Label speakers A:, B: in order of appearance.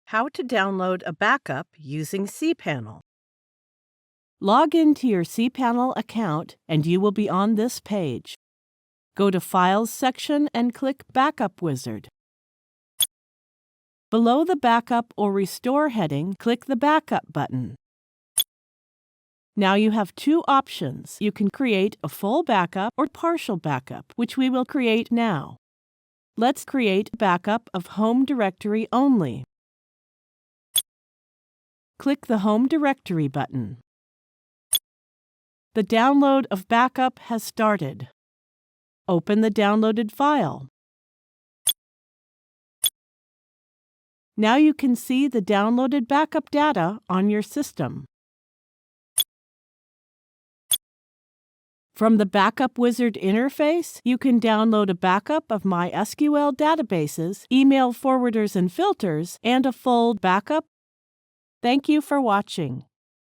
A: How to download a backup using cPanel. Log into your cPanel account and you will be on this page. Go to Files section and click Backup Wizard. Below the Backup or Restore heading, click the Backup button. Now you have two options. You can create a full backup or partial backup, which we will create now. Let's create a backup of home directory only. Click the Home Directory button. The download of backup has started. Open the downloaded file. Now you can see the downloaded backup data on your system. From the Backup Wizard interface, you can download a backup of MySQL databases, email forwarders and filters, and a full backup. Thank you for watching.